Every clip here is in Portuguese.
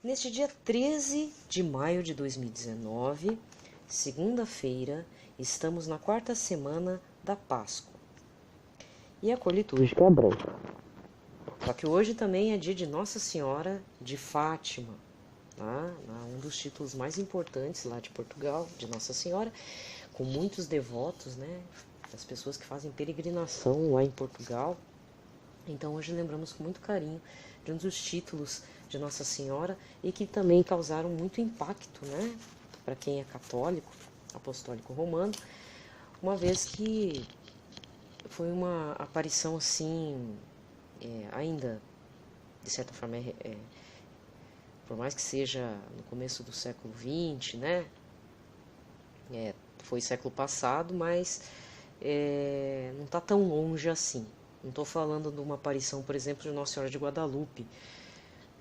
Neste dia 13 de maio de 2019, segunda-feira, estamos na quarta semana da Páscoa. E a cor litúrgica é branca. Só que hoje também é dia de Nossa Senhora de Fátima, tá? Um dos títulos mais importantes lá de Portugal, de Nossa Senhora, com muitos devotos, né? As pessoas que fazem peregrinação lá em Portugal. Então hoje lembramos com muito carinho de um dos títulos de Nossa Senhora e que também causaram muito impacto, né, para quem é católico, apostólico romano, uma vez que foi uma aparição assim, ainda de certa forma, por mais que seja no começo do século XX, né, foi século passado, mas não está tão longe assim. Não estou falando de uma aparição, por exemplo, de Nossa Senhora de Guadalupe,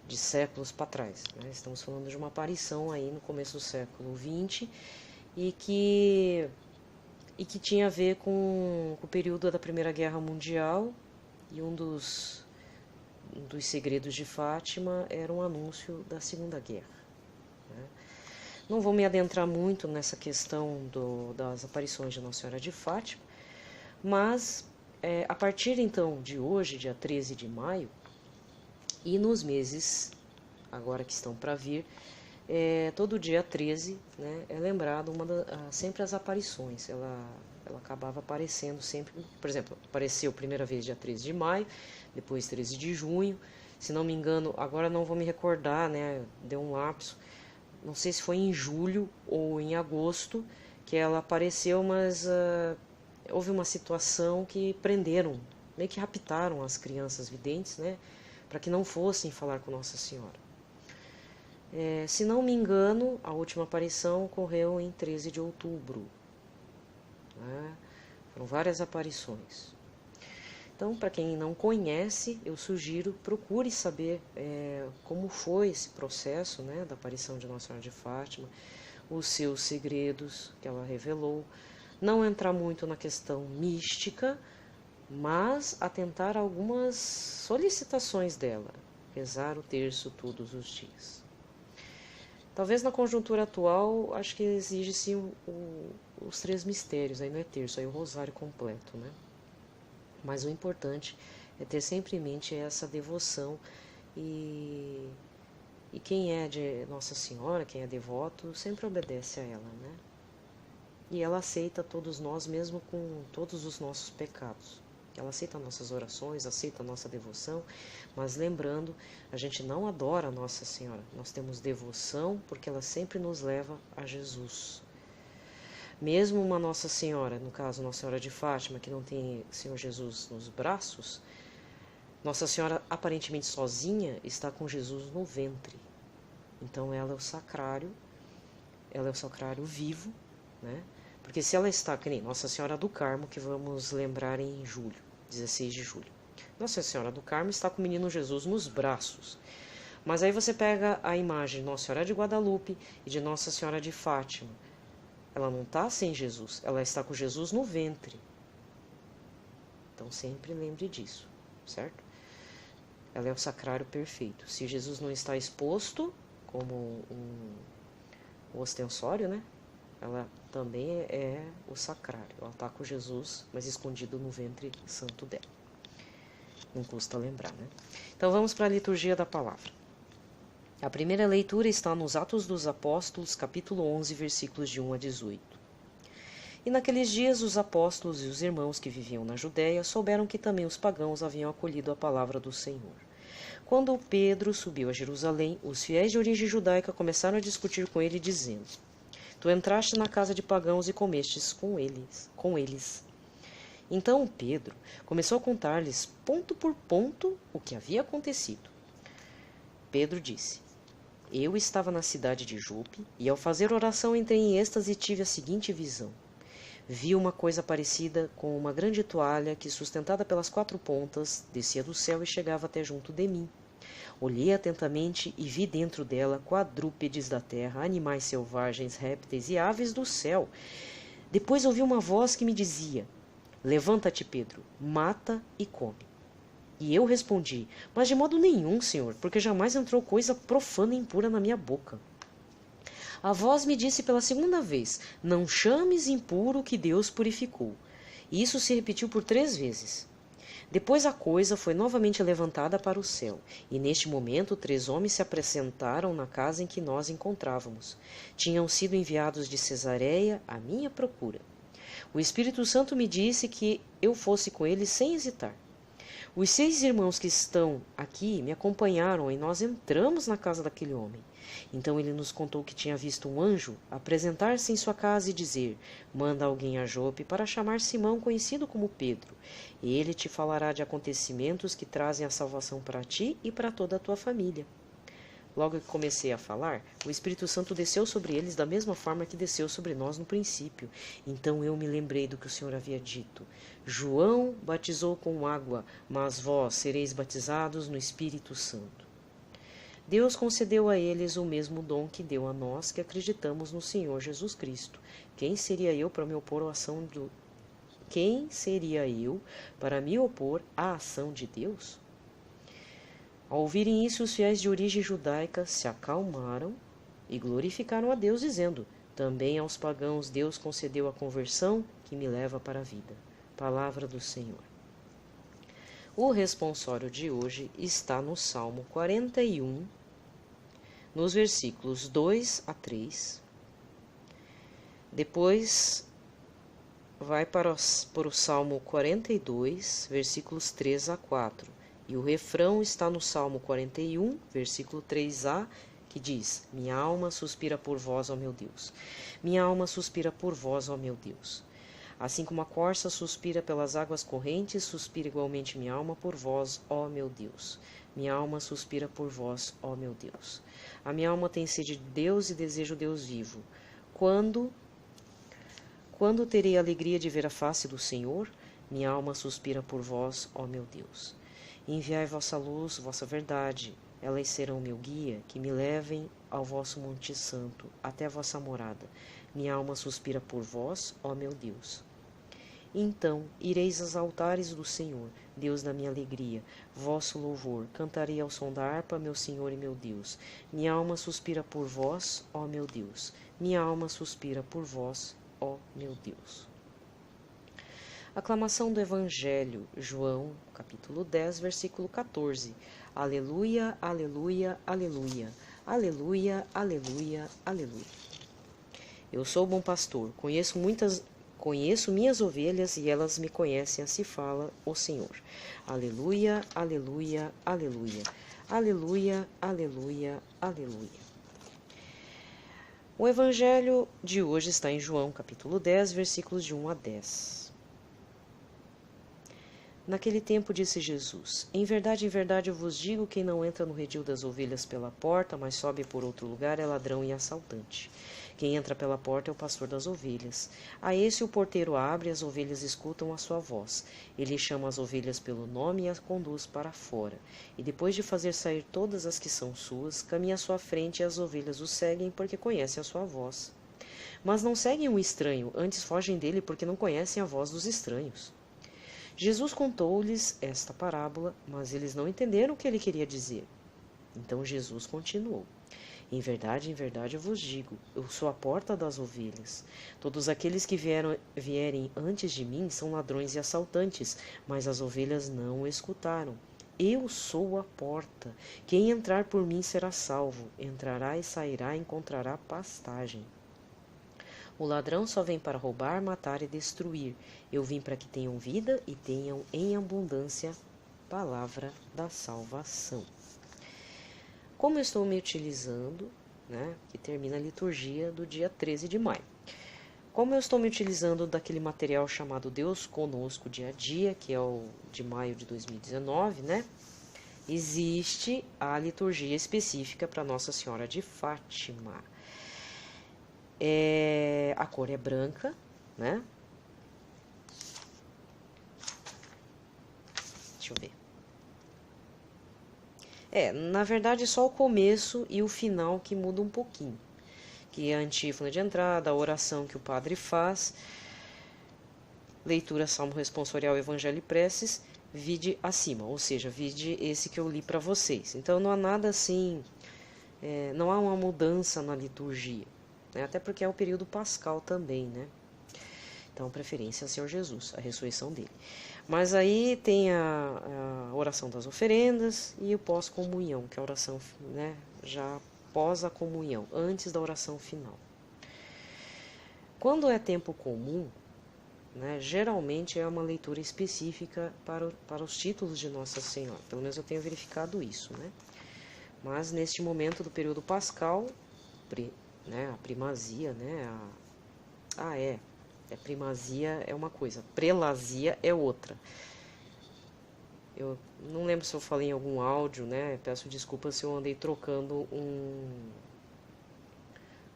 de séculos para trás, né? Estamos falando de uma aparição aí no começo do século XX e que tinha a ver com o período da Primeira Guerra Mundial, e um dos segredos de Fátima era um anúncio da Segunda Guerra, né? Não vou me adentrar muito nessa questão das aparições de Nossa Senhora de Fátima, mas a partir então de hoje, dia 13 de maio, e nos meses agora que estão para vir, todo dia 13, né, é lembrado sempre as aparições. Ela acabava aparecendo sempre, por exemplo, apareceu a primeira vez dia 13 de maio, depois 13 de junho, se não me engano, agora não vou me recordar, né, deu um lapso, não sei se foi em julho ou em agosto que ela apareceu, mas houve uma situação que prenderam, meio que raptaram as crianças videntes, né, para que não fossem falar com Nossa Senhora. Se não me engano, a última aparição ocorreu em 13 de outubro. Né? Foram várias aparições. Então, para quem não conhece, eu sugiro, procure saber como foi esse processo, né, da aparição de Nossa Senhora de Fátima, os seus segredos que ela revelou. Não entrar muito na questão mística, mas atentar a algumas solicitações dela. Rezar o terço todos os dias. Talvez na conjuntura atual, acho que exige-se os 3 mistérios, aí não é terço, aí o rosário completo, né? Mas o importante é ter sempre em mente essa devoção e quem é de Nossa Senhora, quem é devoto, sempre obedece a ela, né? E ela aceita todos nós, mesmo com todos os nossos pecados. Ela aceita nossas orações, aceita a nossa devoção, mas lembrando, a gente não adora a Nossa Senhora. Nós temos devoção porque ela sempre nos leva a Jesus. Mesmo uma Nossa Senhora, no caso Nossa Senhora de Fátima, que não tem o Senhor Jesus nos braços, Nossa Senhora aparentemente sozinha está com Jesus no ventre. Então ela é o sacrário vivo, né? Porque se ela está, que nem Nossa Senhora do Carmo, que vamos lembrar em julho, 16 de julho. Nossa Senhora do Carmo está com o menino Jesus nos braços. Mas aí você pega a imagem de Nossa Senhora de Guadalupe e de Nossa Senhora de Fátima. Ela não está sem Jesus, ela está com Jesus no ventre. Então sempre lembre disso, certo? Ela é o sacrário perfeito. Se Jesus não está exposto como um ostensório, né? Ela também é o sacrário. Ela está com Jesus, mas escondido no ventre santo dela. Não custa lembrar, né? Então vamos para a liturgia da palavra. A primeira leitura está nos Atos dos Apóstolos, capítulo 11, versículos de 1 a 18. E naqueles dias os apóstolos e os irmãos que viviam na Judéia souberam que também os pagãos haviam acolhido a palavra do Senhor. Quando Pedro subiu a Jerusalém, os fiéis de origem judaica começaram a discutir com ele, dizendo: Tu entraste na casa de pagãos e comestes com eles. Então Pedro começou a contar-lhes ponto por ponto o que havia acontecido. Pedro disse: Eu estava na cidade de Jope e ao fazer oração entrei em êxtase e tive a seguinte visão. Vi uma coisa parecida com uma grande toalha que, sustentada pelas 4 pontas, descia do céu e chegava até junto de mim. Olhei atentamente e vi dentro dela quadrúpedes da terra, animais selvagens, répteis e aves do céu. Depois ouvi uma voz que me dizia: Levanta-te, Pedro, mata e come. E eu respondi: mas de modo nenhum, senhor, porque jamais entrou coisa profana e impura na minha boca. A voz me disse pela segunda vez: não chames impuro o que Deus purificou. E isso se repetiu por 3 vezes. Depois a coisa foi novamente levantada para o céu, e neste momento 3 homens se apresentaram na casa em que nós encontrávamos. Tinham sido enviados de Cesareia à minha procura. O Espírito Santo me disse que eu fosse com eles sem hesitar. Os 6 irmãos que estão aqui me acompanharam e nós entramos na casa daquele homem. Então ele nos contou que tinha visto um anjo apresentar-se em sua casa e dizer: manda alguém a Jope para chamar Simão, conhecido como Pedro. Ele te falará de acontecimentos que trazem a salvação para ti e para toda a tua família. Logo que comecei a falar, o Espírito Santo desceu sobre eles da mesma forma que desceu sobre nós no princípio. Então eu me lembrei do que o Senhor havia dito: João batizou com água, mas vós sereis batizados no Espírito Santo. Deus concedeu a eles o mesmo dom que deu a nós que acreditamos no Senhor Jesus Cristo. Quem seria eu para me opor à ação de Deus? Ao ouvirem isso, os fiéis de origem judaica se acalmaram e glorificaram a Deus, dizendo: também aos pagãos Deus concedeu a conversão que me leva para a vida. Palavra do Senhor. O responsório de hoje está no Salmo 41, nos versículos 2 a 3. Depois vai para o Salmo 42, versículos 3 a 4. E o refrão está no Salmo 41, versículo 3a, que diz: minha alma suspira por vós, ó meu Deus. Minha alma suspira por vós, ó meu Deus. Assim como a corça suspira pelas águas correntes, suspira igualmente minha alma por vós, ó meu Deus. Minha alma suspira por vós, ó meu Deus. A minha alma tem sede de Deus e desejo Deus vivo. Quando terei a alegria de ver a face do Senhor? Minha alma suspira por vós, ó meu Deus. Enviai vossa luz, vossa verdade, elas serão meu guia, que me levem ao vosso monte santo, até a vossa morada. Minha alma suspira por vós, ó meu Deus. Então ireis aos altares do Senhor, Deus da minha alegria, vosso louvor. Cantarei ao som da harpa, meu Senhor e meu Deus. Minha alma suspira por vós, ó meu Deus. Minha alma suspira por vós, ó meu Deus. Aclamação do Evangelho, João, capítulo 10, versículo 14. Aleluia, aleluia, aleluia. Aleluia, aleluia, aleluia. Eu sou o bom pastor, conheço minhas ovelhas e elas me conhecem, assim fala o Senhor. Aleluia, aleluia, aleluia. Aleluia, aleluia, aleluia. O Evangelho de hoje está em João, capítulo 10, versículos de 1 a 10. Naquele tempo disse Jesus: em verdade eu vos digo, quem não entra no redil das ovelhas pela porta, mas sobe por outro lugar, é ladrão e assaltante. Quem entra pela porta é o pastor das ovelhas. A esse o porteiro abre e as ovelhas escutam a sua voz. Ele chama as ovelhas pelo nome e as conduz para fora. E depois de fazer sair todas as que são suas, caminha à sua frente e as ovelhas o seguem porque conhecem a sua voz. Mas não seguem o estranho, antes fogem dele porque não conhecem a voz dos estranhos. Jesus contou-lhes esta parábola, mas eles não entenderam o que ele queria dizer. Então Jesus continuou: em verdade eu vos digo, eu sou a porta das ovelhas. Todos aqueles que vierem antes de mim são ladrões e assaltantes, mas as ovelhas não o escutaram. Eu sou a porta. Quem entrar por mim será salvo. Entrará e sairá e encontrará pastagem. O ladrão só vem para roubar, matar e destruir. Eu vim para que tenham vida e tenham em abundância. Palavra da salvação. Como eu estou me utilizando, que termina a liturgia do dia 13 de maio. Como eu estou me utilizando daquele material chamado Deus Conosco Dia a Dia, que é o de maio de 2019, existe a liturgia específica para Nossa Senhora de Fátima. A cor é branca, Deixa eu ver. Na verdade, só o começo e o final que muda um pouquinho. Que é a antífona de entrada, a oração que o padre faz, leitura, salmo responsorial, evangelho e preces, vide acima, ou seja, vide esse que eu li para vocês. Então não há nada assim, não há uma mudança na liturgia, né? Até porque é o período pascal também, né? Então, preferência ao Senhor Jesus, a ressurreição dele. Mas aí tem a oração das oferendas e o pós-comunhão, que é a oração, né, já pós a comunhão, antes da oração final. Quando é tempo comum, né, geralmente é uma leitura específica para os títulos de Nossa Senhora. Pelo menos eu tenho verificado isso, né? Mas neste momento do período pascal, né, a primazia, né, primazia é uma coisa, prelazia é outra. Eu não lembro se eu falei em algum áudio, né? Peço desculpas se eu andei trocando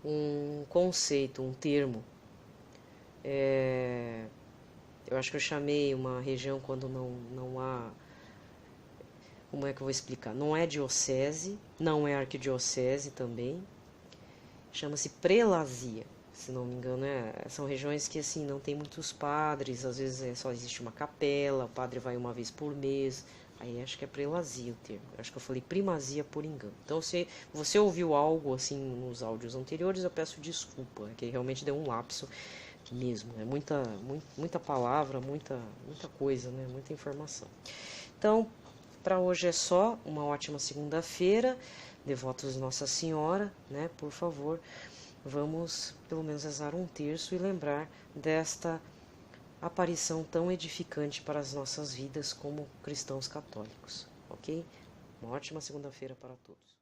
um conceito, um termo. Eu acho que eu chamei uma região quando não há... Como é que eu vou explicar? Não é diocese, não é arquidiocese também. Chama-se prelazia, se não me engano. São regiões que assim não tem muitos padres, às vezes só existe uma capela, o padre vai uma vez por mês. Aí acho que é prelazia o termo. Acho que eu falei primazia por engano. Então, se você ouviu algo assim nos áudios anteriores, eu peço desculpa, que realmente deu um lapso mesmo. É muita palavra, muita coisa, né? Muita informação. Então, para hoje é só. Uma ótima segunda-feira. Devotos de Nossa Senhora, né? Por favor, vamos pelo menos rezar um terço e lembrar desta aparição tão edificante para as nossas vidas como cristãos católicos, ok? Uma ótima segunda-feira para todos.